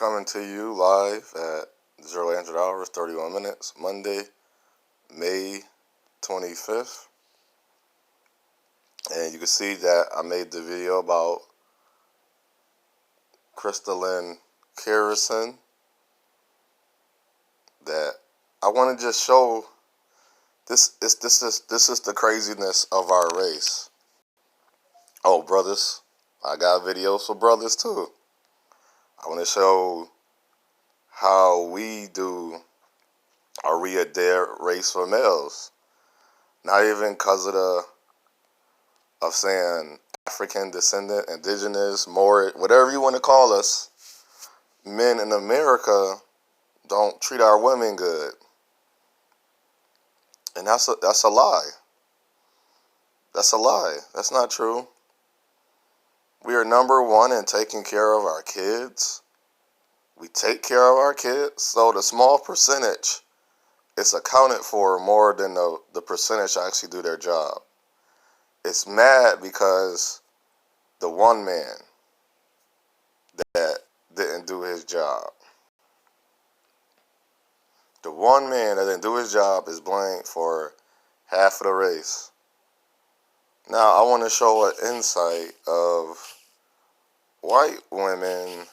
coming to you live at 0800 hours, 31 minutes, Monday, May 25th. And you can see that I made the video about crystalline kerosene. That I want to just show this is the craziness of our race. Oh, brothers, I got videos for brothers too. I want to show how we do a re-adair race for males. Not even because of saying African Descendant, Indigenous, more, whatever you want to call us. Men in America don't treat our women good. And that's a lie. That's a lie. That's not true. We are number one in taking care of our kids. We take care of our kids. So the small percentage is accounted for more than the percentage actually do their job. It's mad because the one man that didn't do his job. The one man that didn't do his job is blamed for half of the race. Now, I want to show an insight of white women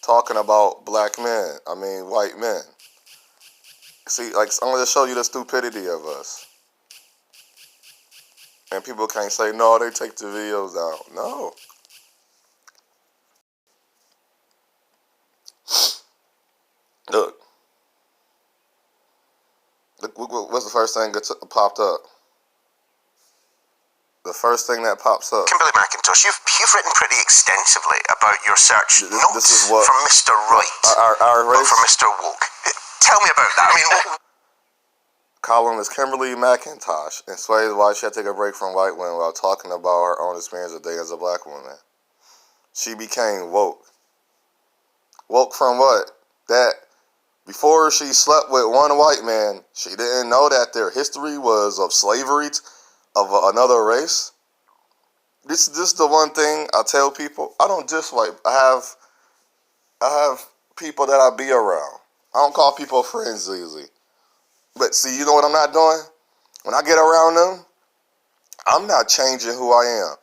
talking about black men. White men. See, like, I'm going to show you the stupidity of us. And people can't say, no, they take the videos out. No. Look. Look, what's the first thing that popped up? The first thing that pops up. Kimberly McIntosh, you've written pretty extensively about your search, not this is what, from Mr. Right, our race, but from Mr. Woke. Tell me about that. Column is Kimberly McIntosh explains why she had to take a break from white women while talking about her own experience of dating as a black woman. She became woke. Woke from what? That before she slept with one white man, she didn't know that their history was of slavery of another race. This is the one thing I tell people. I don't diss white. I have people that I be around. I don't call people friends easily. But see, you know what I'm not doing? When I get around them, I'm not changing who I am.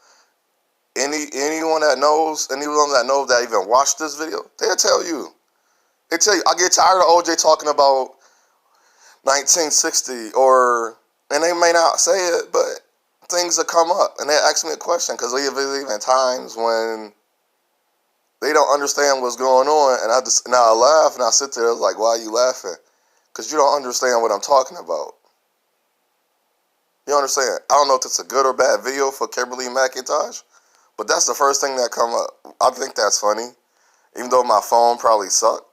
Anyone that knows that even watched this video, they'll tell you. They tell you, I get tired of OJ talking about 1960 and they may not say it, but things will come up and they ask me a question because there's even times when they don't understand what's going on, and I laugh and I sit there like, why are you laughing? Because you don't understand what I'm talking about. You understand? I don't know if it's a good or bad video for Kimberly McIntosh, but that's the first thing that come up. I think that's funny, even though my phone probably sucked.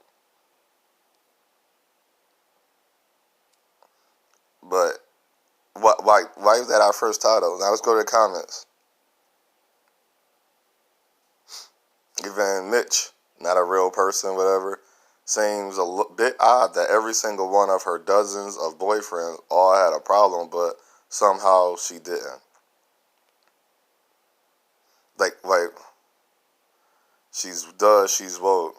But why is that our first title? Now let's go to the comments. Even Mitch, not a real person, whatever, seems a bit odd that every single one of her dozens of boyfriends all had a problem, but somehow she didn't. Like, she's woke.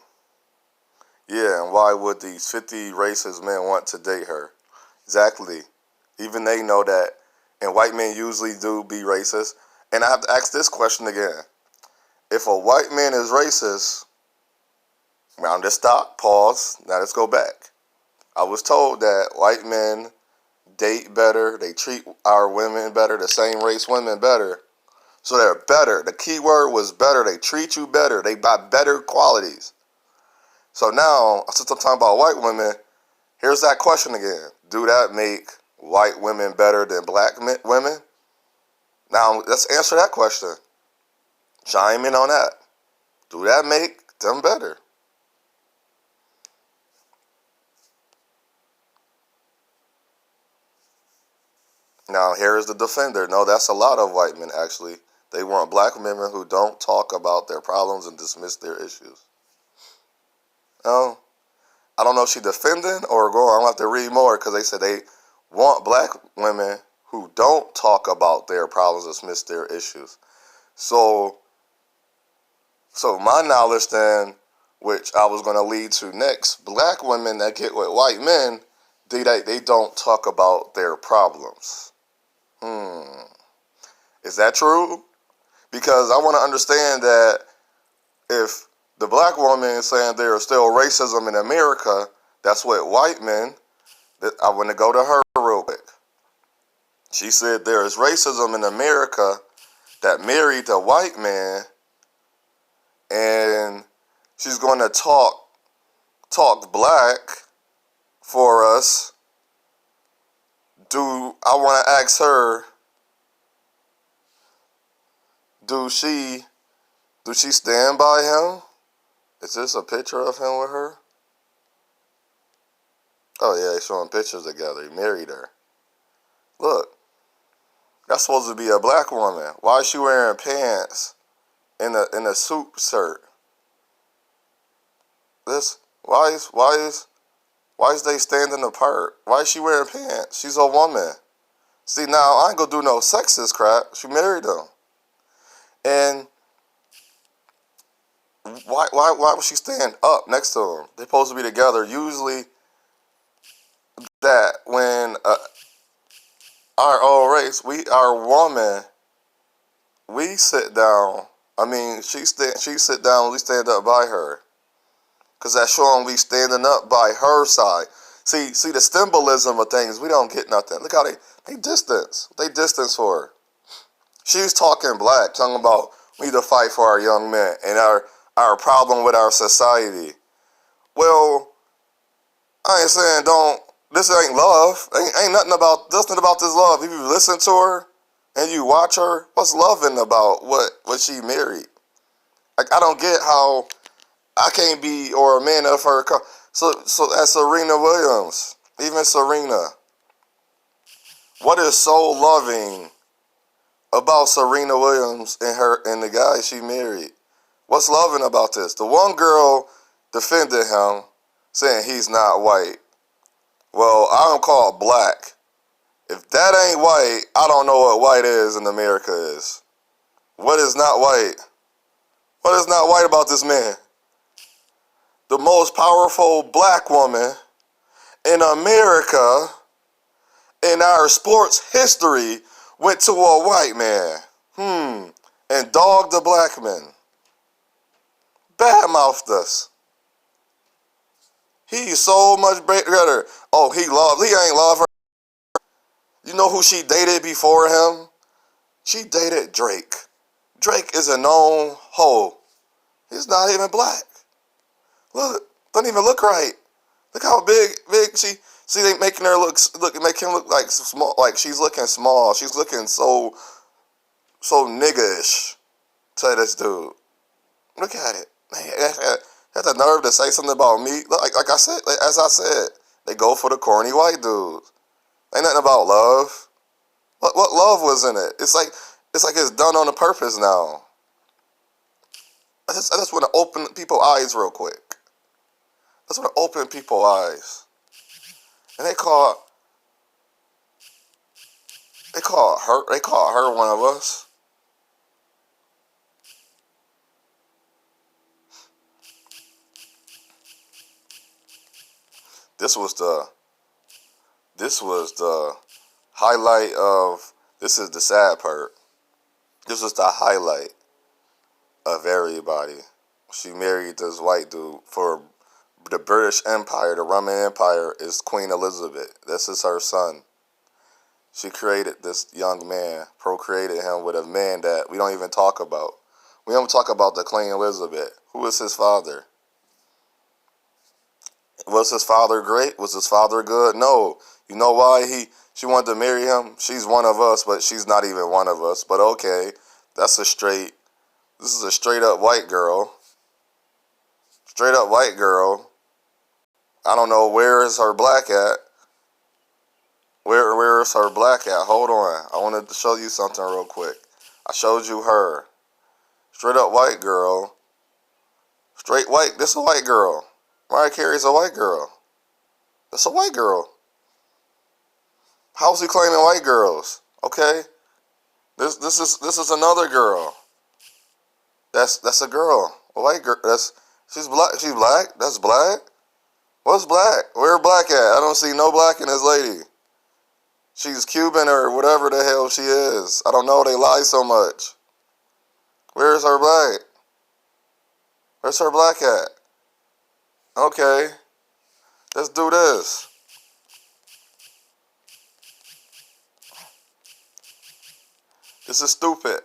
Yeah, and why would these 50 racist men want to date her? Exactly. Even they know that, and white men usually do be racist. And I have to ask this question again. If a white man is racist, now just stop, pause, now let's go back. I was told that white men date better, they treat our women better, the same race women better. So they're better. The key word was better. They treat you better. They buy better qualities. So now, since I'm talking about white women, here's that question again. Do that make white women better than black women? Now, let's answer that question. Chime in on that. Do that make them better? Now, here is the defender. No, that's a lot of white men, actually. They want black women who don't talk about their problems and dismiss their issues. No, I don't know if she's defending or going. I'm going to have to read more because they said they want black women who don't talk about their problems and dismiss their issues. So my knowledge then, which I was going to lead to next. Black women that get with white men, they don't talk about their problems. Is that true? Because I want to understand that if the black woman is saying there is still racism in America, that's with white men, that I want to go to her real quick. She said there is racism in America that married a white man, and she's going to talk black for us. I want to ask her, do she stand by him? Is this a picture of him with her? Oh yeah, they're showing pictures together. He married her. Look, that's supposed to be a black woman. Why is she wearing pants in a suit shirt? Why is they standing apart? Why is she wearing pants? She's a woman. See, now I ain't gonna do no sexist crap. She married him. And why would she stand up next to him? They're supposed to be together. Usually that when our old race, our woman, we sit down. I mean, she sit down, we stand up by her. Because that's showing we standing up by her side. See the symbolism of things, we don't get nothing. Look how they distance. They distance for her. She's talking black, talking about we need to fight for our young men and our problem with our society. Well, I ain't saying this ain't love. Ain't nothing about this love. If you listen to her and you watch her, what's loving about what she married? Like, I don't get how I can't be, or a man of her. So that's Serena Williams. Even Serena. What is so loving about Serena Williams and the guy she married? What's loving about this? The one girl defended him, saying he's not white. Well, I don't call it black. If that ain't white, I don't know what white is in America is. What is not white? What is not white about this man? The most powerful black woman in America in our sports history went to a white man. And dogged the black men. Badmouthed us. He's so much better. Oh, he ain't love her. You know who she dated before him? She dated Drake. Drake is a known hoe. He's not even black. Look, don't even look right. Look how big she. See, they making her make him look like small. Like she's looking small. She's looking so niggish to this dude. Look at it. Had the nerve to say something about me. Like I said, as I said, they go for the corny white dudes. Ain't nothing about love. What love was in it? It's like it's done on a purpose now. I just want to open people's eyes real quick. I just want to open people's eyes. And they call her one of us. This was the highlight of, this is the sad part. This was the highlight of everybody. She married this white dude for the British Empire. The Roman Empire is Queen Elizabeth. This is her son. She created this young man, procreated him with a man that we don't even talk about. We don't talk about the Queen Elizabeth. Who is his father? Was his father great? Was his father good? No. You know why she wanted to marry him? She's one of us, but she's not even one of us. But okay, this is a straight up white girl. Straight up white girl. I don't know, where is her black at? Where is her black at? Hold on. I wanted to show you something real quick. I showed you her. Straight up white girl. Straight white. This is a white girl. Mariah Carey's a white girl. That's a white girl. How's he claiming white girls? Okay. This is another girl. That's a girl. A white girl. She's black. She's black? That's black? What's black? Where black at? I don't see no black in this lady. She's Cuban or whatever the hell she is. I don't know. They lie so much. Where's her black? Where's her black at? Okay. Let's do this. This is stupid.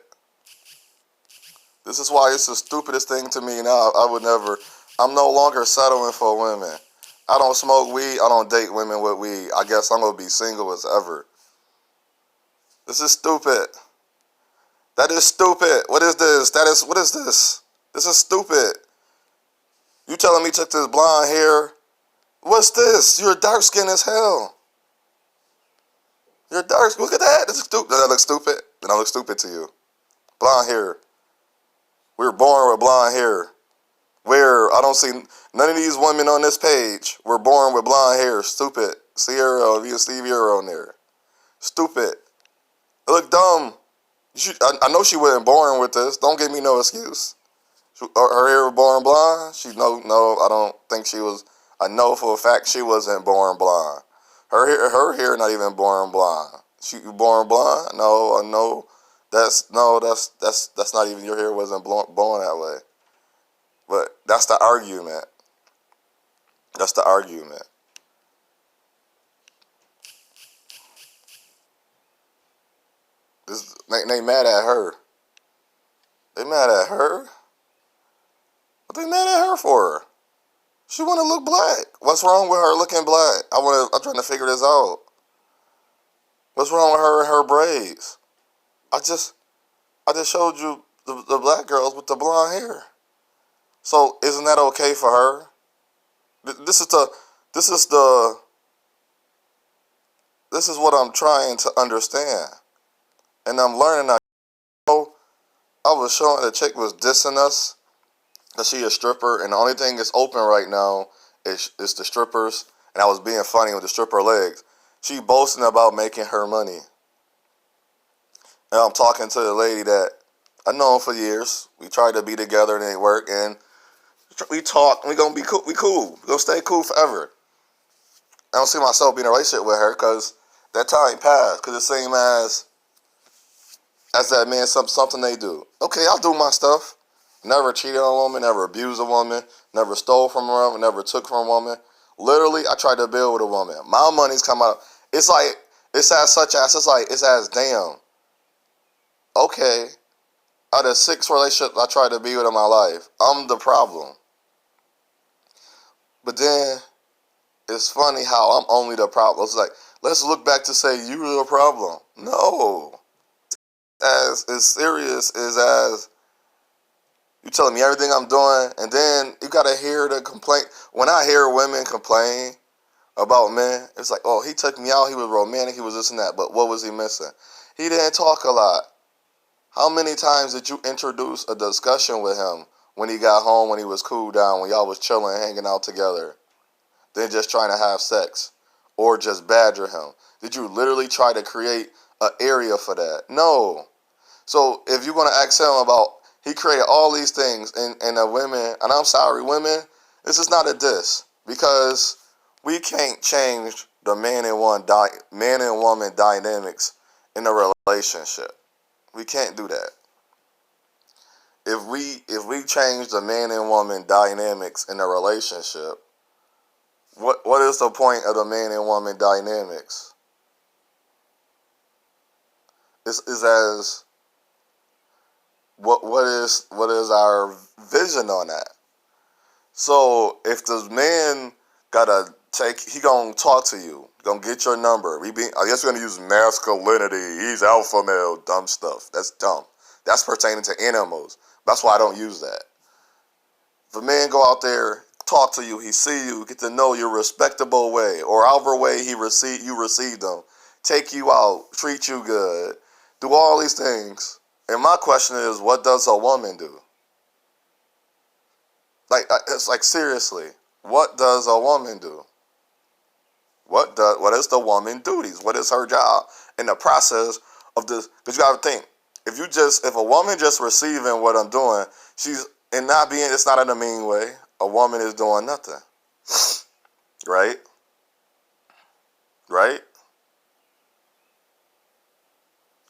This is why it's the stupidest thing to me now. I'm no longer settling for women. I don't smoke weed. I don't date women with weed. I guess I'm going to be single as ever. This is stupid. That is stupid. What is this? What is this? This is stupid. You telling me you took this blonde hair? What's this? You're dark skinned as hell. You're dark. Look at that. This is stupid. Does that look stupid? Then I look stupid to you. Blonde hair. We were born with blonde hair. I don't see none of these women on this page were born with blonde hair. Stupid. Sierra, if you see Sierra on there. Stupid. It look dumb. I know she wasn't born with this. Don't give me no excuse. Her hair was born blonde. No, I don't think she was. I know for a fact she wasn't born blonde. Her hair not even born blonde. She born blonde? No, I know. That's not even, your hair wasn't born that way. But that's the argument. That's the argument. They mad at her. They mad at her? What they mad at her for? She want to look black. What's wrong with her looking black? I'm trying to figure this out. What's wrong with her and her braids? I just showed you the black girls with the blonde hair. So isn't that okay for her? This is what I'm trying to understand. And I'm learning that. I was showing the chick was dissing us because she a stripper, and the only thing that's open right now is the strippers. And I was being funny with the stripper legs. She boasting about making her money. And I'm talking to the lady that I known for years. We tried to be together and it ain't work. And we talk. We gonna be cool. We cool. We gonna stay cool forever. I don't see myself being in a relationship with her because that time passed. Because the same as that man, something they do. Okay, I'll do my stuff. Never cheated on a woman, never abused a woman, never stole from a woman, never took from a woman. Literally, I tried to build with a woman. My money's come out. It's as damn. Okay, out of 6 relationships I tried to be with in my life, I'm the problem. But then, it's funny how I'm only the problem. It's like, let's look back to say you're the problem. No. As serious as you telling me everything I'm doing, and then you gotta hear the complaint. When I hear women complain about men, it's like, oh, he took me out, he was romantic, he was this and that, but what was he missing? He didn't talk a lot. How many times did you introduce a discussion with him when he got home, when he was cool down, when y'all was chilling, hanging out together, than just trying to have sex or just badger him? Did you literally try to create an area for that? No. So if you're going to ask him about, he created all these things, and the women, and I'm sorry, women, this is not a diss, because we can't change the man and woman dynamics in a relationship. We can't do that. If we change the man and woman dynamics in a relationship, what is the point of the man and woman dynamics? What is our vision on that? So if the man he gonna talk to you, gonna get your number. I guess we're gonna use masculinity. He's alpha male, dumb stuff. That's dumb. That's pertaining to animals. That's why I don't use that. If a man go out there, talk to you, he see you, get to know your respectable way, or however way you receive them, take you out, treat you good, do all these things. And my question is, what does a woman do? It's like, seriously, what does a woman do? What is the woman's duties? What is her job in the process of this? Because you got to think, if a woman just receiving what I'm doing, it's not in a mean way. a woman is doing nothing. Right? Right?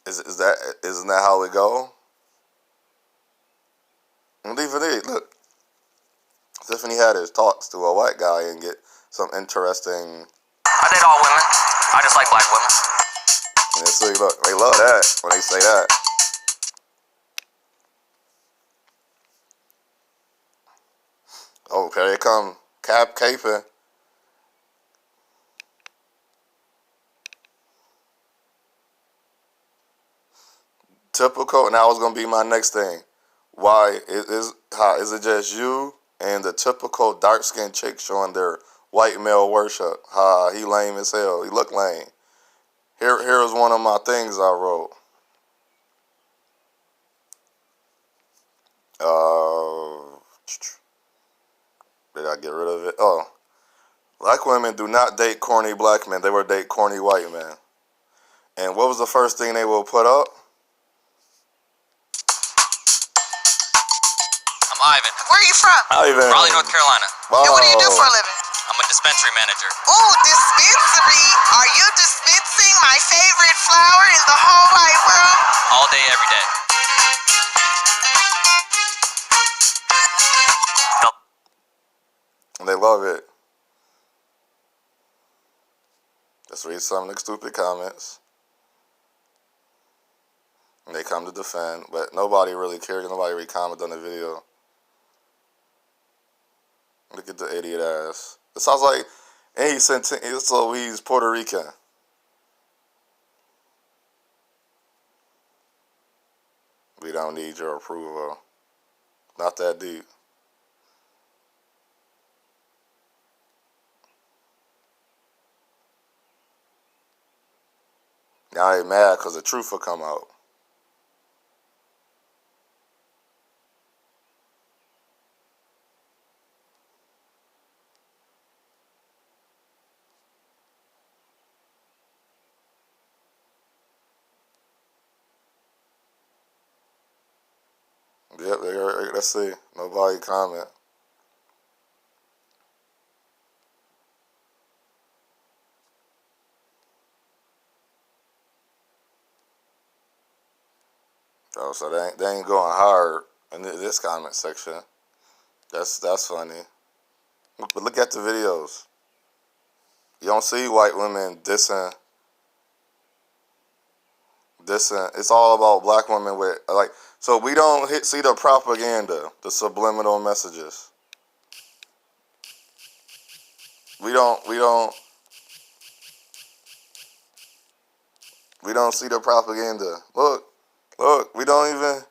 Isn't that how it go? And even look, Tiffany had his talks to a white guy and get some interesting. I date all women. I just like black women. And see, look, they love that when they say that. Okay, here come Cap Caping. Typical, and that was gonna be my next thing. Why is it just you and the typical dark skinned chick showing their white male worship? He lame as hell. He look lame. Here's one of my things I wrote. Did I get rid of it? Oh, black women do not date corny black men. They will date corny white men. And what was the first thing they will put up? Ivan. Where are you from? Ivan. Raleigh, North Carolina. Wow. And what do you do for a living? I'm a dispensary manager. Ooh, dispensary. Are you dispensing my favorite flower in the whole wide world? All day, every day. And they love it. Let's read some of the stupid comments. And they come to defend, but nobody really cares. Nobody really commented on the video. Look at the idiot ass. It sounds like, and he's Puerto Rican. We don't need your approval. Not that deep. Now they mad because the truth will come out. Yep, let's see. Nobody comment. Oh, so they ain't going hard in this comment section. That's funny. But look at the videos. You don't see white women dissing. It's all about black women with like. So we don't see the propaganda, the subliminal messages. We don't see the propaganda. Look, we don't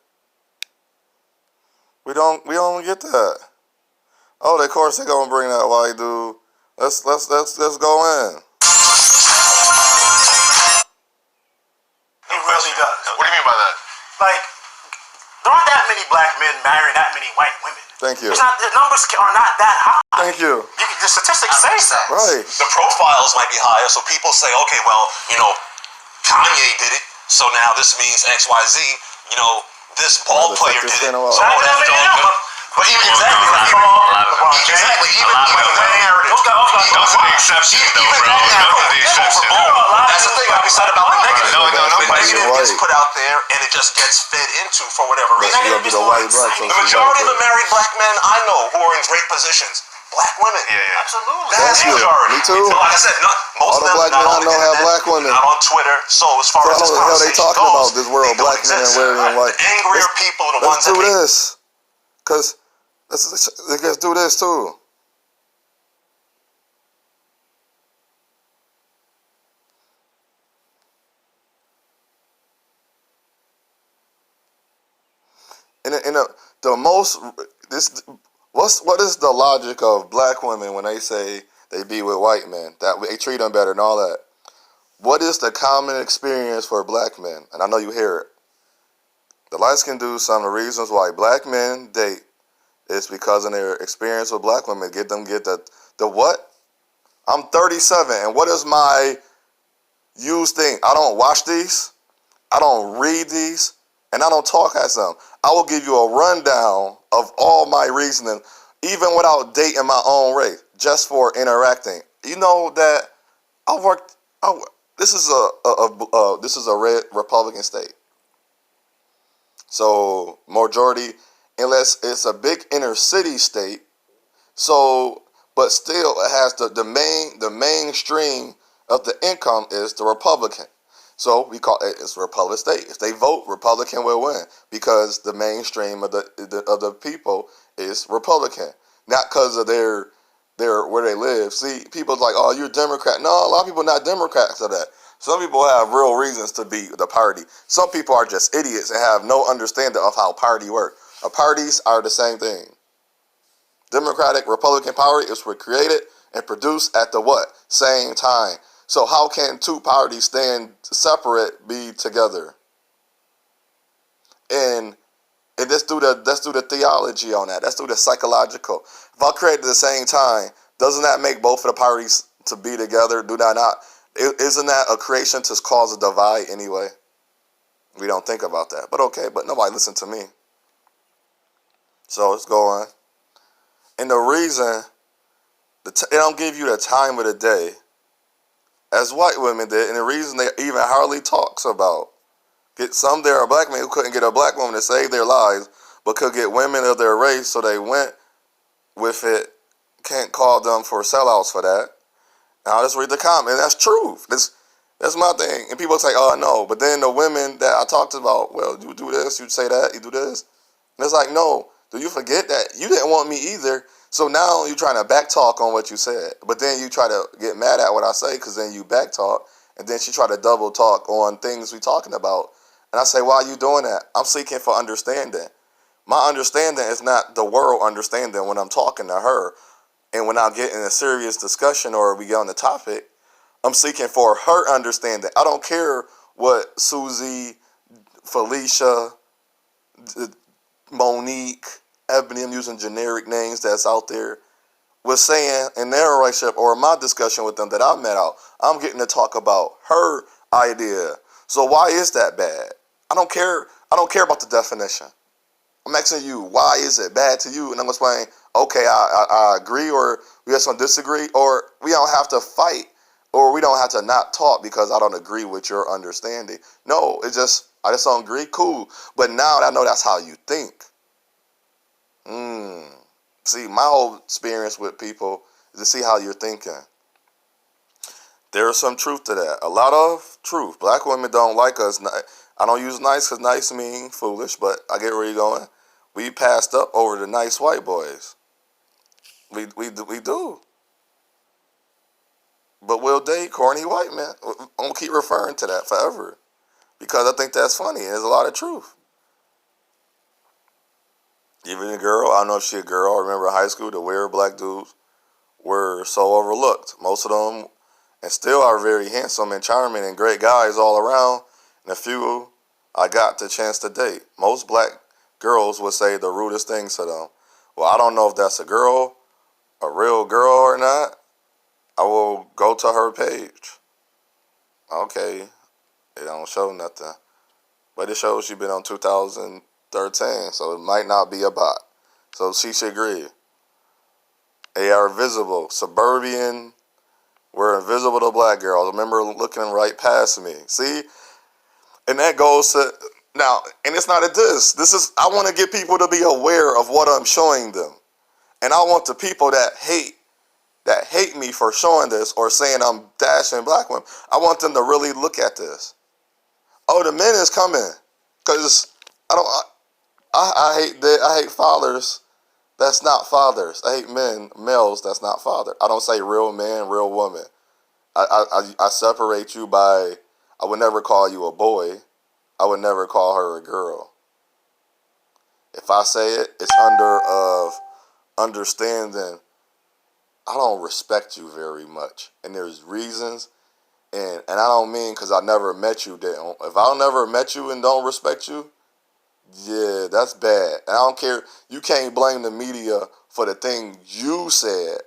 get that. Oh, of course they gonna bring that white dude. Let's go in. It really does. What do you mean by that? Like, there aren't that many black men marrying that many white women. Thank you. The numbers are not that high. Thank you. The statistics say so. Right. The profiles might be higher, so people say, okay, well, Kanye did it, so now this means XYZ. This ball player did it. So but even exactly, even that narrative. Those are the exceptions, though, bro. Those are the exceptions. That's the thing like we said about the negative. No, the negative gets put out there, and it just gets fed into for whatever reason. The majority of the married black men I know who are in great positions, black women. Yeah. Absolutely. That's the majority. Me too. So like I said, most All of the them black not men I on the know have internet, black women. not on Twitter. So as far as this the hell they conversation talking goes, about this world, they don't black men exist. wearing white. The angrier people are the ones that Let's do this, cause let's do this too. What is the logic of black women when they say they be with white men, that they treat them better and all that? What is the common experience for black men? And I know you hear it. The light-skinned dudes, some of the reasons why black men date is because of their experience with black women. Get the what? I'm 37, and what is my used thing? I don't watch these, I don't read these, and I don't talk as them. I will give you a rundown of all my reasoning even without dating my own race, just for interacting. You know that this is a red Republican state, so majority, unless it's a big inner city state. So, but still, it has the mainstream of the income is the Republican. So we call it's a Republican state. If they vote, Republican will win because the mainstream of the people is Republican, not because of their where they live. See, people's like, oh, you're a Democrat. No, a lot of people are not Democrats of that. Some people have real reasons to be the party. Some people are just idiots and have no understanding of how party work. Parties are the same thing. Democratic, Republican party was created and produced at the what? Same time. So how can two parties stand separate be together? And let's do the theology on that. Let's do the psychological. If I create at the same time, doesn't that make both of the parties to be together? Do that not? Isn't that a creation to cause a divide anyway? We don't think about that. But okay, but nobody listen to me. So let's go on. And the reason they don't give you the time of the day, as white women did, and the reason they even hardly talks about. There are black men who couldn't get a black woman to save their lives, but could get women of their race, so they went with it. Can't call them for sellouts for that. Now let's read the comment. That's truth. That's my thing. And people say, oh no, but then the women that I talked about, well, you do this, you say that, you do this. And it's like, no, do you forget that you didn't want me either? So now you're trying to back talk on what you said, but then you try to get mad at what I say because then you back talk, and then she try to double talk on things we talking about. And I say, why are you doing that? I'm seeking for understanding. My understanding is not the world understanding when I'm talking to her. And when I get in a serious discussion or we get on the topic, I'm seeking for her understanding. I don't care what Susie, Felicia, Monique, Ebony, I'm using generic names that's out there, was saying in their relationship or my discussion with them that I met out. I'm getting to talk about her idea. So why is that bad? I don't care about the definition. I'm asking you, why is it bad to you? And I'm explaining, okay, I agree, or we have some disagree, or we don't have to fight, or we don't have to not talk because I don't agree with your understanding. No, I just don't agree. Cool. But now I know that's how you think. See, my whole experience with people is to see how you're thinking. There is some truth to that. A lot of truth. Black women don't like us. I don't use nice because nice mean foolish, but I get where you're going. We passed up over the nice white boys. We do. But we'll date corny white men. I'm going to keep referring to that forever because I think that's funny. There's a lot of truth. Even a girl, I don't know if she's a girl. I remember in high school, the weird black dudes were so overlooked. Most of them, and still are very handsome and charming and great guys all around. And a few I got the chance to date. Most black girls would say the rudest things to them. Well, I don't know if that's a girl, a real girl or not. I will go to her page. Okay, it don't show nothing. But it shows she been on 2013, so it might not be a bot. So she should agree. They are visible. Suburban were invisible to black girls. I remember looking right past me. See? And that goes to, now, and it's not a diss. I want to get people to be aware of what I'm showing them. And I want the people that hate me for showing this or saying I'm dashing black women, I want them to really look at this. Oh, the men is coming. Because I hate fathers that's not fathers. I hate males that's not father. I don't say real man, real woman. I separate you by, I would never call you a boy. I would never call her a girl. If I say it, it's under of understanding I don't respect you very much. And there's reasons. And I don't mean because I never met you. If I never met you and don't respect you, yeah, that's bad. And I don't care. You can't blame the media for the thing you said.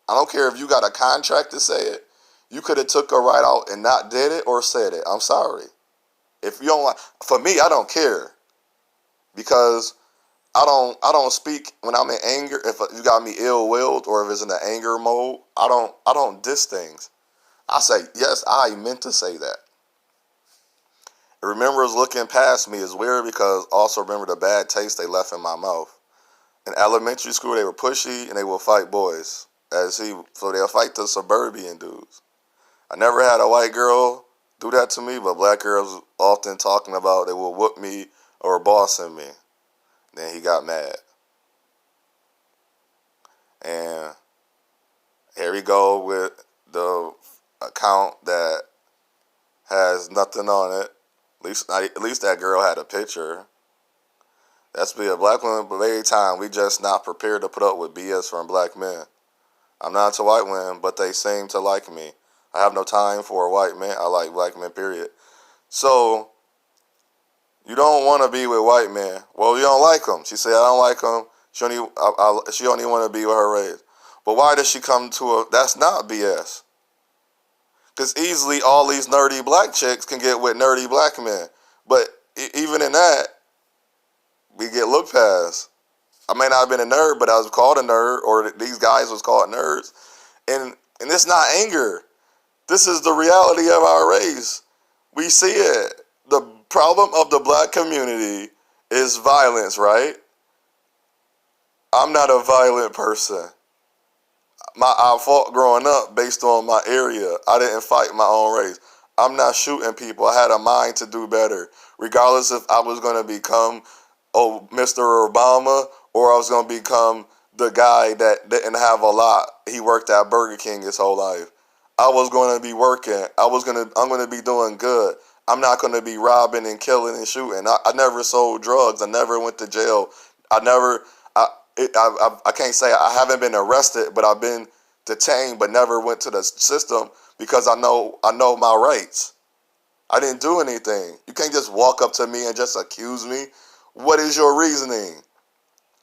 I don't care if you got a contract to say it. You could have took a right out and not did it or said it. I'm sorry. If you don't like, for me, I don't care. Because I don't speak when I'm in anger. If you got me ill-willed or if it's in the anger mode, I don't diss things. I say, yes, I meant to say that. And remember, it's looking past me is weird because also remember the bad taste they left in my mouth. In elementary school, they were pushy and they would fight boys. So they'll fight the suburban dudes. I never had a white girl do that to me, but black girls often talking about they will whoop me or bossing me. Then he got mad. And here we go with the account that has nothing on it. At least that girl had a picture. That's be a black woman, but every time we just not prepared to put up with BS from black men. I'm not into white women, but they seem to like me. I have no time for a white man. I like black men, period. So, you don't want to be with white men. Well, you don't like them. She said, I don't like them. She only want to be with her race. But why does she come to a... That's not BS. Because easily all these nerdy black chicks can get with nerdy black men. But even in that, we get looked past. I may not have been a nerd, but I was called a nerd, or these guys was called nerds. And it's not anger. This is the reality of our race. We see it. The problem of the black community is violence, right? I'm not a violent person. I fought growing up based on my area. I didn't fight my own race. I'm not shooting people. I had a mind to do better. Regardless if I was going to become Mr. Obama or I was going to become the guy that didn't have a lot. He worked at Burger King his whole life. I was going to be working. I'm going to be doing good. I'm not going to be robbing and killing and shooting. I never sold drugs. I never went to jail. I can't say I haven't been arrested, but I've been detained, but never went to the system because I know my rights. I didn't do anything. You can't just walk up to me and just accuse me. What is your reasoning?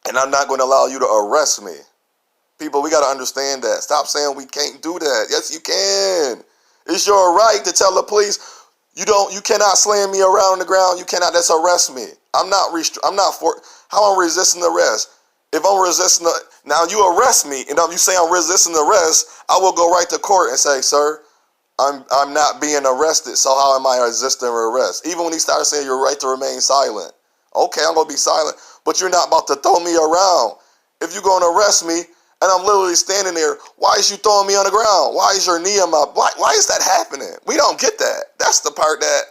And I'm not going to allow you to arrest me. People, we got to understand that. Stop saying we can't do that. Yes, you can. It's your right to tell the police, you cannot slam me around on the ground. You cannot just arrest me. How I'm resisting arrest. If I'm resisting, now you arrest me, and if you say I'm resisting arrest, I will go right to court and say, sir, I'm not being arrested, so how am I resisting arrest? Even when he started saying your right to remain silent. Okay, I'm going to be silent, but you're not about to throw me around. If you're going to arrest me, and I'm literally standing there, why is you throwing me on the ground? Why is your knee in my... Why is that happening? We don't get that. That's the part that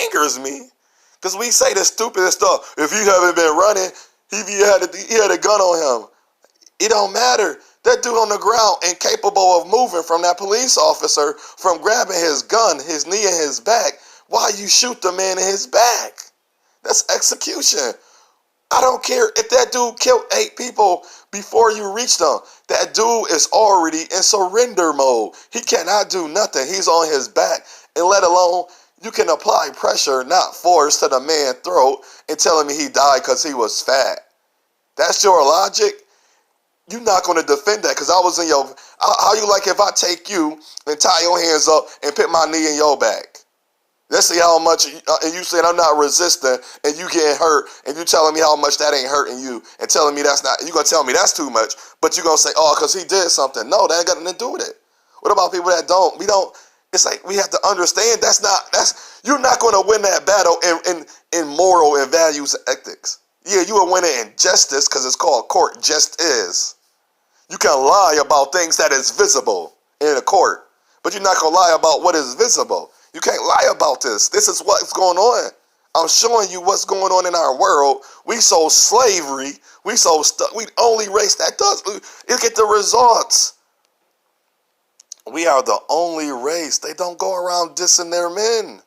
angers me. Because we say the stupidest stuff. If you haven't been running, he had a gun on him. It don't matter. That dude on the ground incapable of moving from that police officer from grabbing his gun, his knee in his back. Why you shoot the man in his back? That's execution. I don't care if that dude killed 8 people before you reach them. That dude is already in surrender mode. He cannot do nothing. He's on his back. And let alone, you can apply pressure, not force, to the man's throat and telling me he died because he was fat. That's your logic? You're not going to defend that because I was in your... How you like if I take you and tie your hands up and put my knee in your back? Let's see how much... And you saying I'm not resisting and you getting hurt and you telling me how much that ain't hurting you and telling me that's not... You're going to tell me that's too much, but you're going to say, oh, because he did something. No, that ain't got nothing to do with it. What about people that don't? We don't... It's like we have to understand you're not going to win that battle in moral and values and ethics. Yeah, you will win it in justice because it's called court. Just is. You can lie about things that is visible in a court, but you're not going to lie about what is visible. You can't lie about this. This is what's going on. I'm showing you what's going on in our world. We so slavery. We so stuck. We only race that does. Look at the results. We are the only race. They don't go around dissing their men.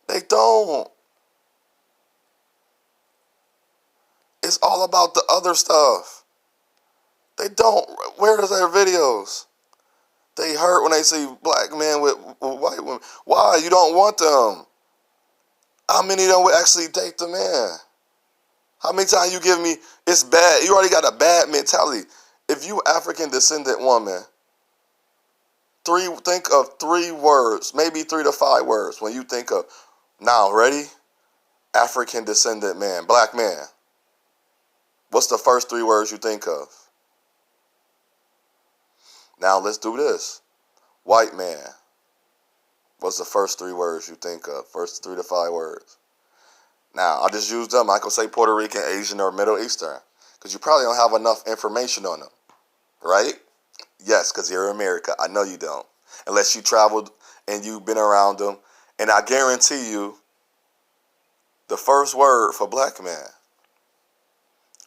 They don't. It's all about the other stuff. They don't. Where is their videos? They hurt when they see black men with white women. Why? You don't want them. How many of them would actually date the man? How many times you give me, it's bad. You already got a bad mentality. If you African descendant woman, think of 3 words, maybe 3 to 5 words when you think of, now, ready? African descendant man, black man. What's the first 3 words you think of? Now let's do this. White man. What's the first 3 words you think of? First 3 to 5 words. Now, I just used them. I could say Puerto Rican, Asian, or Middle Eastern. Because you probably don't have enough information on them. Right? Yes, because you're in America. I know you don't. Unless you traveled and you've been around them. And I guarantee you, the first word for black man,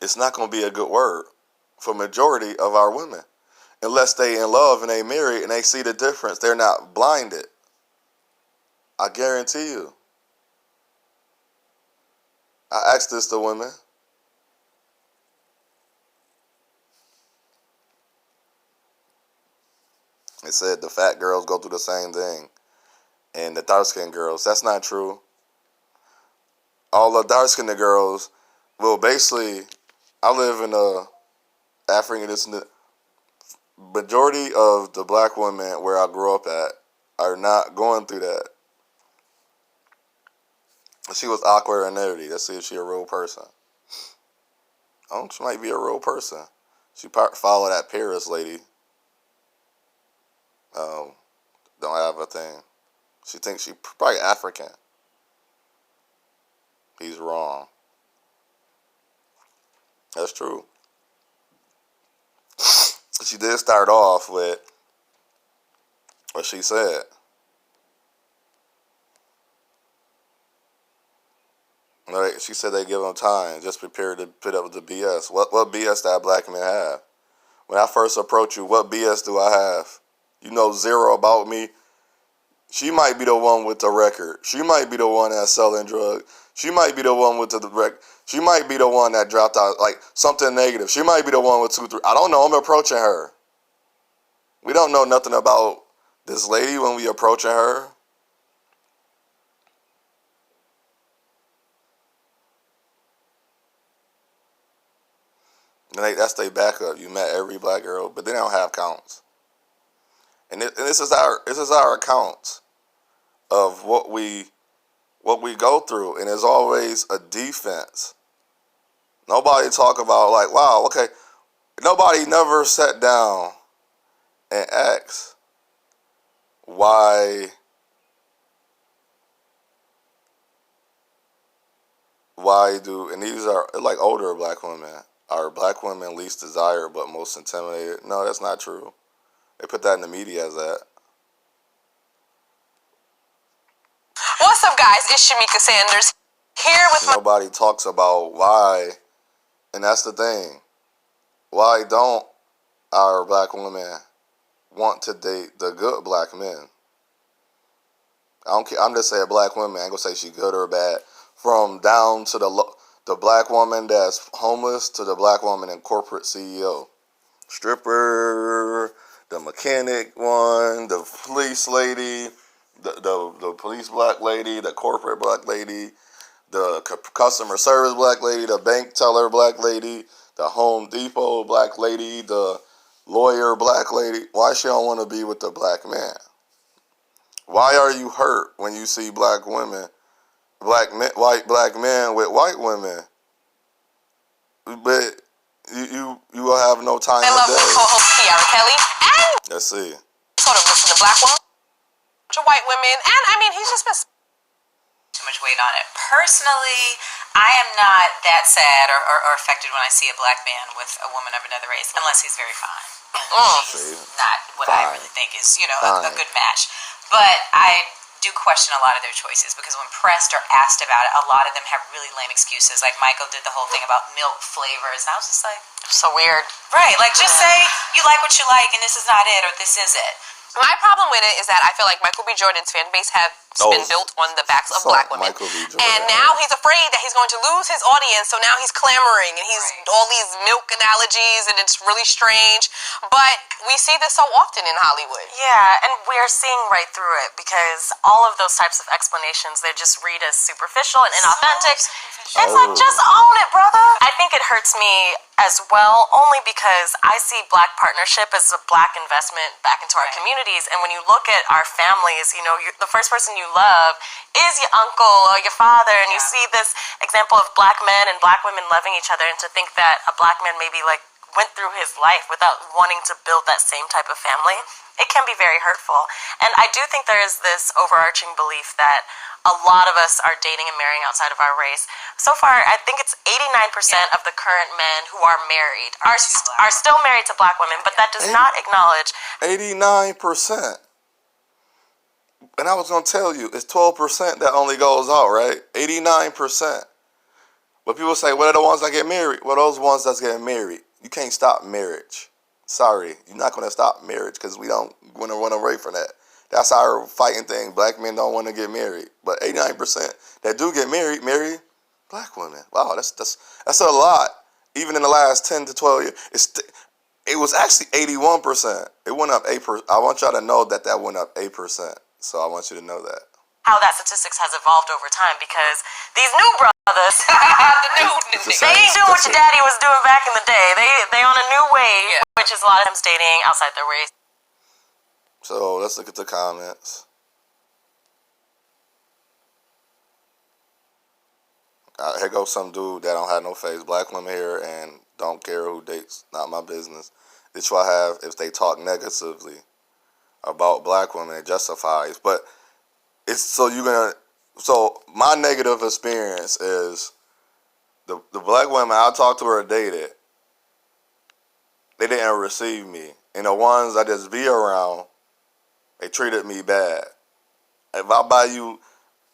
it's not going to be a good word for majority of our women. Unless they in love and they married and they see the difference. They're not blinded. I guarantee you. I asked this to women. It said the fat girls go through the same thing. And the dark-skinned girls. That's not true. All the dark-skinned girls, well, basically, I live in a African Descendant. Majority of the black women where I grew up at are not going through that. She was awkward and nerdy. Let's see if she a real person. Oh, she might be a real person. She follow that Paris lady. Don't have a thing. She thinks she probably African. He's wrong. That's true. She did start off with what she said. Right? She said they give them time. Just prepare to put up with the BS. What BS that black men have? When I first approach you, what BS do I have? You know zero about me. She might be the one with the record. She might be the one that's selling drugs. She might be the one with the record. She might be the one that dropped out, like, something negative. She might be the one with 2, 3. I don't know. I'm approaching her. We don't know nothing about this lady when we approaching her. And that's their backup. You met every black girl, but they don't have counts. And this is our accounts of what we go through, and there's always a defense. Nobody talk about like, wow, okay. Nobody never sat down and asked why do, and these are like older black women. Are black women least desired but most intimidated? No, that's not true. They put that in the media as that. What's up, guys? It's Shamika Sanders here with Nobody talks about why, and that's the thing. Why don't our black women want to date the good black men? I don't care. I'm just saying black women. I ain't gonna say she good or bad. From down to the black woman that's homeless to the black woman in corporate CEO, stripper, the mechanic one, the police lady, the police black lady, the corporate black lady, the customer service black lady, the bank teller black lady, the Home Depot black lady, the lawyer black lady. Why she don't want to be with the black man? Why are you hurt when you see black women, white black men with white women? But you will have no time. I love my co-host Kiara Kelly, and let's see. Sort of listen to black women, to white women, and I mean he's just been too much weight on it. Personally, I am not that sad or affected when I see a black man with a woman of another race, unless he's very fine. He's not what I really think is, a good match. But I do question a lot of their choices because when pressed or asked about it, a lot of them have really lame excuses. Like Michael did the whole thing about milk flavors, and I was just like, so weird. Right, like just say you like what you like and this is not it or this is it. My problem with it is that I feel like Michael B. Jordan's fan base has been built on the backs of black women. And now he's afraid that he's going to lose his audience, so now he's clamoring, and he's all these milk analogies, and it's really strange. But we see this so often in Hollywood. Yeah, and we're seeing right through it, because all of those types of explanations, they just read as superficial and inauthentic. It's like, just own it, brother. I think it hurts me as well, only because I see black partnership as a black investment back into our communities. And when you look at our families, you know, the first person you love is your uncle or your father, and you see this example of black men and black women loving each other, and to think that a black man maybe like went through his life without wanting to build that same type of family, it can be very hurtful. And I do think there is this overarching belief that a lot of us are dating and marrying outside of our race. So far, I think it's 89% of the current men who are married are still married to black women, but that does not acknowledge 89%. And I was going to tell you, it's 12% that only goes out, right? 89%. But people say, what are the ones that get married? Well, those ones that's getting married. You can't stop marriage. Sorry, you're not going to stop marriage because we don't want to run away from that. That's our fighting thing. Black men don't want to get married. But 89% that do get married, marry black women. Wow, that's a lot. Even in the last 10 to 12 years. It was actually 81%. It went up 8%. I want y'all to know that went up 8%. So I want you to know that. How that statistics has evolved over time, because these new brothers, they ain't doing what your daddy was doing back in the day. They on a new wave, which is a lot of times dating outside their race. So let's look at the comments. Here goes some dude that don't have no face. Black women here and don't care who dates. Not my business. This what I have if they talk negatively about black women. It justifies. But it's so my negative experience is the black women I talked to or dated, they didn't receive me. And the ones I just be around, they treated me bad. If I buy you,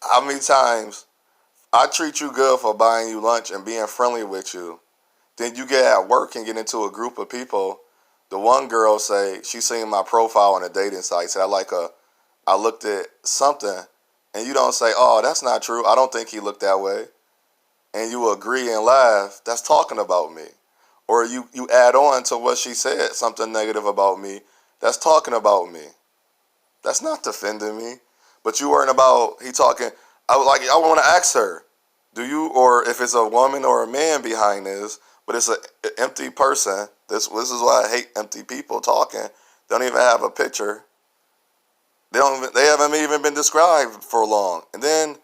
how many times I treat you good for buying you lunch and being friendly with you, then you get at work and get into a group of people. The one girl say, she seen my profile on a dating site, said I looked at something, and you don't say, oh, that's not true. I don't think he looked that way. And you agree and laugh, that's talking about me. Or you add on to what she said, something negative about me, that's talking about me. That's not defending me. But you weren't about, he talking, I want to ask her, do you, or if it's a woman or a man behind this, but it's an empty person, this is why I hate empty people talking, they don't even have a picture. They haven't even been described for long. And then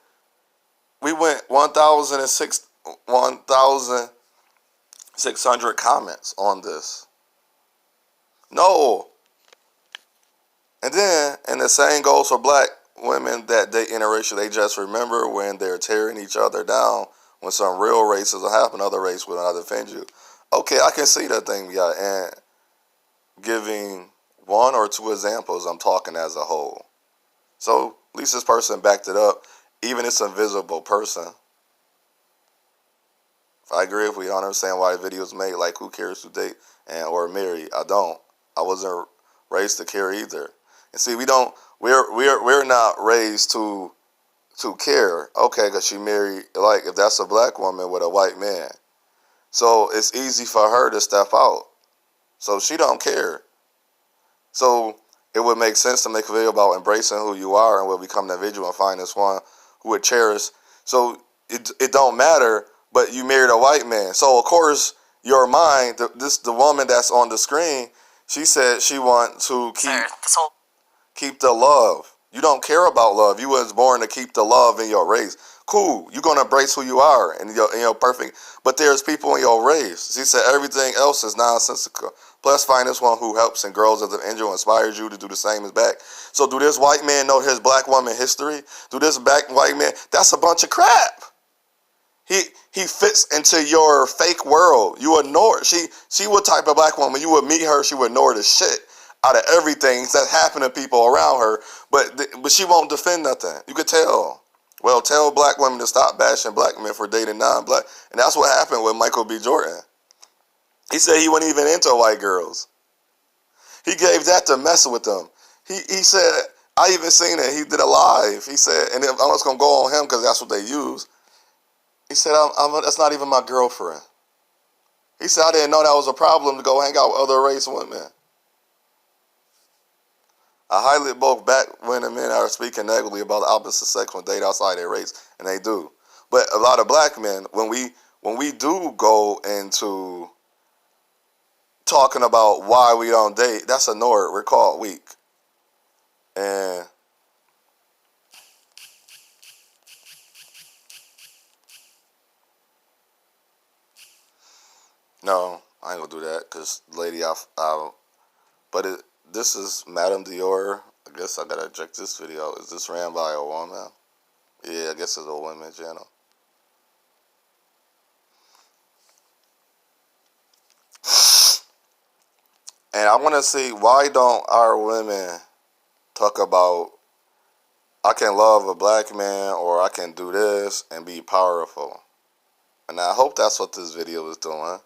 we went 1,600 comments on this. No. And the same goes for black women that date interracial. They just remember when they're tearing each other down, when some real racism happen, other race will not defend you. Okay, I can see that thing, yeah, and giving one or two examples, I'm talking as a whole. So at least this person backed it up, even this invisible person. I agree if we don't understand why the video is made, like who cares to date or marry? I don't. I wasn't raised to care either. And see, we're not raised to care. Okay, because she married, like if that's a black woman with a white man. So it's easy for her to step out. So she don't care. So it would make sense to make a video about embracing who you are and will become an individual and find this one who would cherish. So it don't matter, but you married a white man. So of course your mind, the woman that's on the screen, she said she want to keep the love. You don't care about love. You was born to keep the love in your race. Cool. You're going to embrace who you are and you're perfect. But there's people in your race. She said everything else is nonsensical. Plus find this one who helps and grows as an angel and inspires you to do the same as back. So do this white man know his black woman history? Do this black white man? That's a bunch of crap. He fits into your fake world. You ignore. She what type of black woman? You would meet her, she would ignore the shit out of everything that's happening to people around her, but she won't defend nothing. You could tell. Well, tell black women to stop bashing black men for dating non-black. And that's what happened with Michael B. Jordan. He said he wasn't even into white girls. He gave that to mess with them. He said, I even seen it. He did a live. He said, and I'm just going to go on him because that's what they use. He said, that's not even my girlfriend. He said, I didn't know that was a problem to go hang out with other race women. I highly both back when the men are speaking negatively about the opposite sex when date outside their race, and they do. But a lot of black men, when we do go into talking about why we don't date, that's ignored. We're called weak. And no, I ain't gonna do that because lady, but this is Madame Dior. I guess I gotta check this video. Is this ran by a woman? Yeah, I guess it's a women channel. And I want to see, why don't our women talk about, I can love a black man, or I can do this and be powerful. And I hope that's what this video is doing.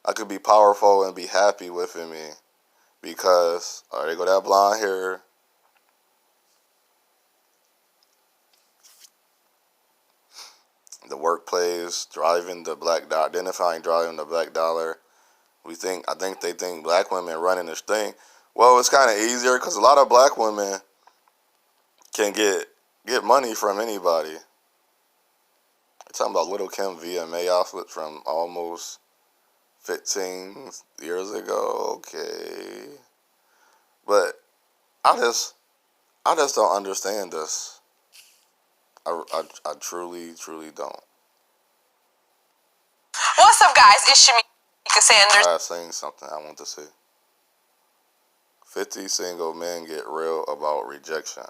I could be powerful and be happy with me because, there go that blonde hair. The workplace, driving the black dollar, identifying driving the black dollar. I think they think black women running this thing. Well, it's kind of easier because a lot of black women can get money from anybody. I'm talking about Little Kim VMA outfit from almost 15 years ago. Okay, but I just don't understand this. I truly don't. What's up, guys? It's Shamika Sanders. I was saying something I want to say. 50 single men get real about rejection,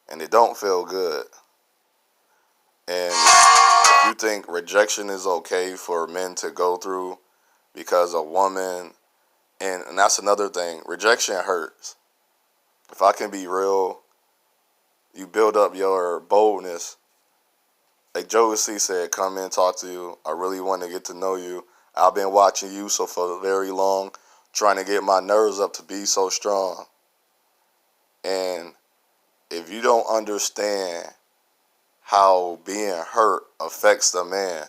and it don't feel good. And if you think rejection is okay for men to go through because a woman, and that's another thing, rejection hurts. If I can be real, you build up your boldness. Like Joe C said, come in, talk to you. I really want to get to know you. I've been watching you so for very long, trying to get my nerves up to be so strong. And if you don't understand how being hurt affects the man,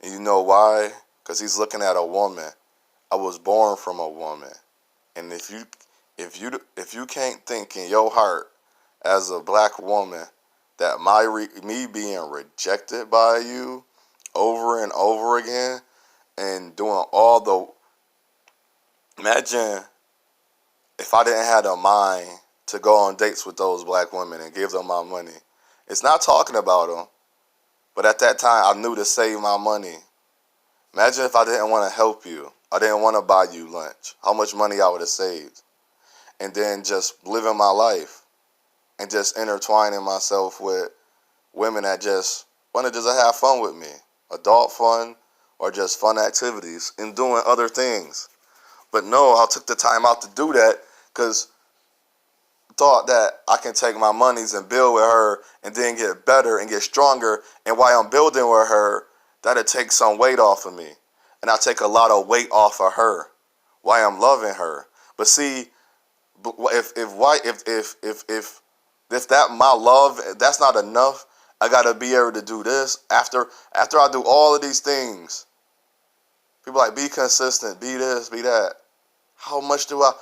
and you know why? Because he's looking at a woman. I was born from a woman. And if you can't think in your heart as a black woman that me being rejected by you over and over again and doing all the, imagine if I didn't have the mind to go on dates with those black women and give them my money. It's not talking about them, but at that time I knew to save my money. Imagine if I didn't want to help you. I didn't want to buy you lunch. How much money I would have saved. And then just living my life and just intertwining myself with women that just want to just have fun with me. Adult fun or just fun activities and doing other things. But no, I took the time out to do that because I thought that I can take my monies and build with her and then get better and get stronger. And while I'm building with her, that'll take some weight off of me. And I take a lot of weight off of her while I'm loving her. But see, if that my love, that's not enough, I gotta be able to do this. After I do all of these things, people like, be consistent, be this, be that. How much do I?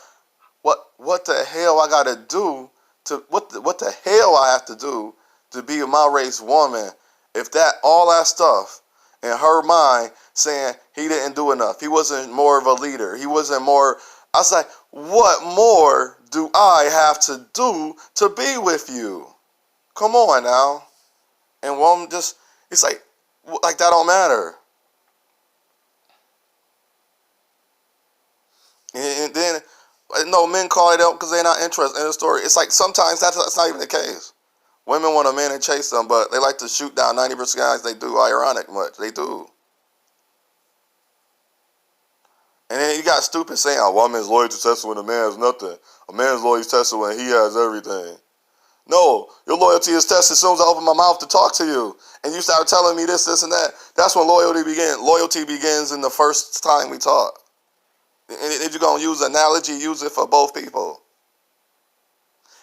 What the hell I gotta do to what the hell I have to do to be my race woman? If that all that stuff in her mind saying he didn't do enough, he wasn't more of a leader, he wasn't more. I was like, what more do I have to do to be with you? Come on now. And one just, it's like that don't matter. And then, no, men call it out because they're not interested in the story. It's like sometimes that's not even the case. Women want a man and chase them, but they like to shoot down 90% guys. They do ironic much. They do. And then you got stupid saying a woman's loyalty tested when a man has nothing. A man's loyalty is tested when he has everything. No, your loyalty is tested as soon as I open my mouth to talk to you. And you start telling me this, and that. That's when loyalty begins. Loyalty begins in the first time we talk. And if you're going to use an analogy, use it for both people.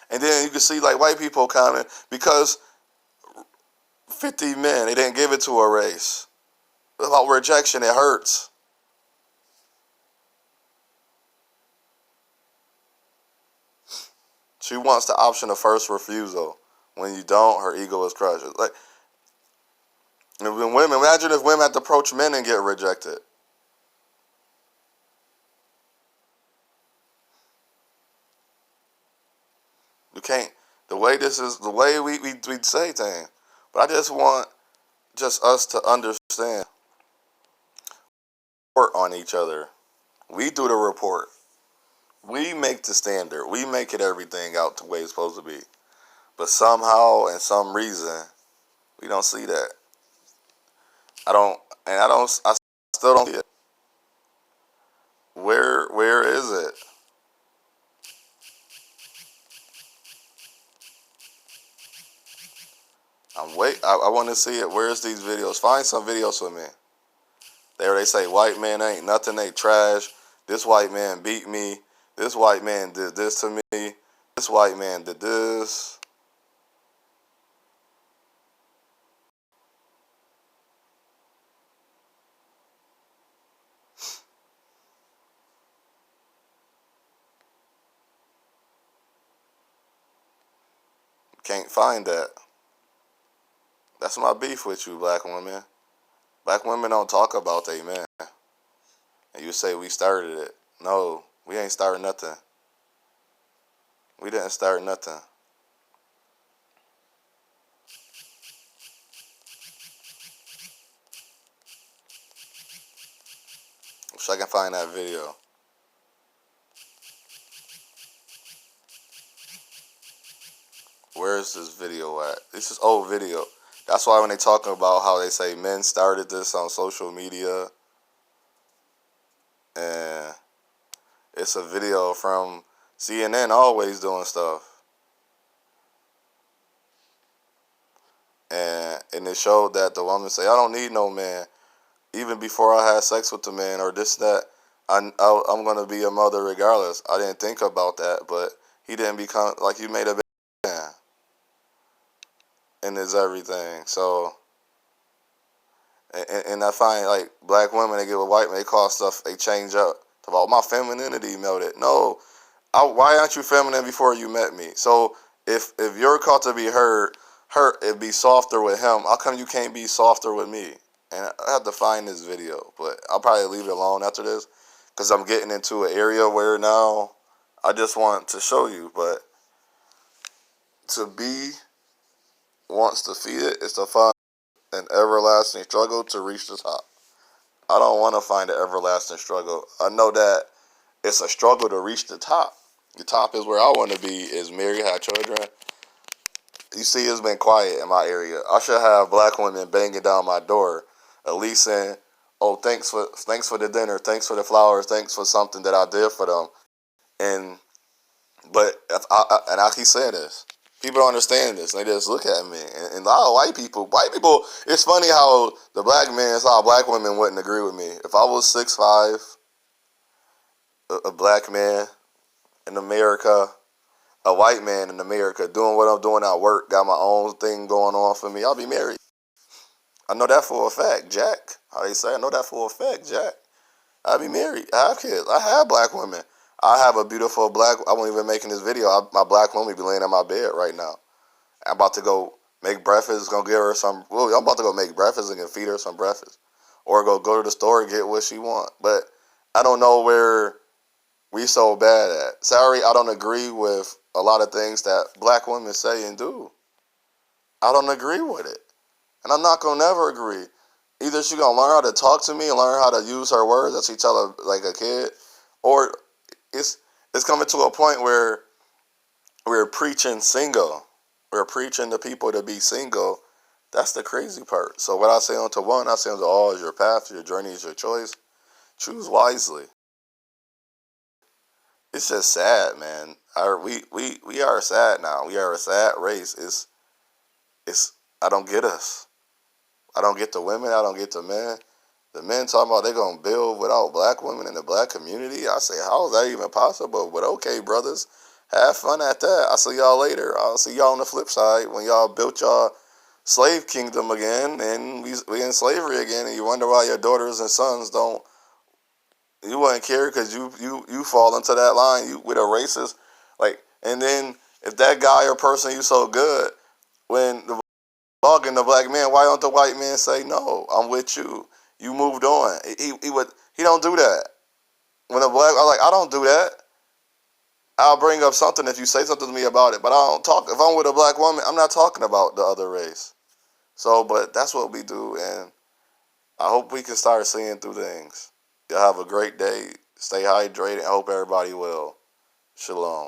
And then you can see like white people coming because 50 men, they didn't give it to a race. About rejection, it hurts. She wants the option of first refusal. When you don't, her ego is crushed. Like, And when women, imagine if women had to approach men and get rejected. You can't. The way this is, the way we say things. But I just want just us to understand. Report on each other. We do the report. We make the standard. We make it everything out the way it's supposed to be. But somehow, and some reason, we don't see that. I still don't see it. Where is it? I want to see it. Where's these videos? Find some videos for me. There they say white man ain't nothing, they trash. This white man beat me. This white man did this to me. This white man did this. Can't find that. That's my beef with you, black women. Black women don't talk about they men. And you say we started it. No, we ain't started nothing. We didn't start nothing. Wish I can find that video. Where is this video at? This is old video. That's why when they talking about how they say men started this on social media, and it's a video from CNN always doing stuff. And it showed that the woman say, I don't need no man. Even before I had sex with the man or this, that, I'm going to be a mother regardless. I didn't think about that, but he didn't become, like, you made a man. And it's everything. So, and I find, like, black women, they get with white men, they call stuff, they change up. About my femininity melted. No, why aren't you feminine before you met me? So, if you're called to be hurt, it'd be softer with him. How come you can't be softer with me? And I have to find this video, but I'll probably leave it alone after this because I'm getting into an area where now I just want to show you. But to be wants to feed it is to find an everlasting struggle to reach the top. I don't want to find an everlasting struggle. I know that it's a struggle to reach the top. The top is where I want to be, is married, have children. You see, it's been quiet in my area. I should have black women banging down my door, at least saying, oh, thanks for the dinner, thanks for the flowers, thanks for something that I did for them. But I keep saying this. People don't understand this. They just look at me. And a lot of white people, it's funny how the black men, how black women wouldn't agree with me. If I was 6'5", a black man in America, a white man in America, doing what I'm doing at work, got my own thing going on for me, I'll be married. I know that for a fact, Jack. How they say, I know that for a fact, Jack. I'll be married. I have kids. I have black women. I have a beautiful black, I won't even making this video. My black woman be laying in my bed right now. I'm about to go make breakfast, gonna give her some, well, I'm about to go make breakfast and feed her some breakfast. Or go to the store and get what she want. But I don't know where we so bad at. Sorry, I don't agree with a lot of things that black women say and do. I don't agree with it. And I'm not gonna never agree. Either she gonna learn how to talk to me and learn how to use her words that she tell her like a kid, or it's coming to a point where we're preaching single. We're preaching to people to be single. That's the crazy part. So what I say unto one, I say unto all, is your path, your journey is your choice. Choose wisely. It's just sad, man. We are sad now. We are a sad race. It's I don't get us. I don't get the women. I don't get the men. The men talking about they're going to build without black women in the black community. I say, how is that even possible? But okay, brothers, have fun at that. I'll see y'all later. I'll see y'all on the flip side when y'all built y'all slave kingdom again and we in slavery again, and you wonder why your daughters and sons don't. You wouldn't care because you fall into that line. You with a racist, like, and then if that guy or person you so good, when the talking to black men, why don't the white men say, no, I'm with you. You moved on. He don't do that. When a black, I don't do that. I'll bring up something if you say something to me about it, but I don't talk. If I'm with a black woman, I'm not talking about the other race. So, but that's what we do, and I hope we can start seeing through things. Y'all have a great day. Stay hydrated. I hope everybody will. Shalom.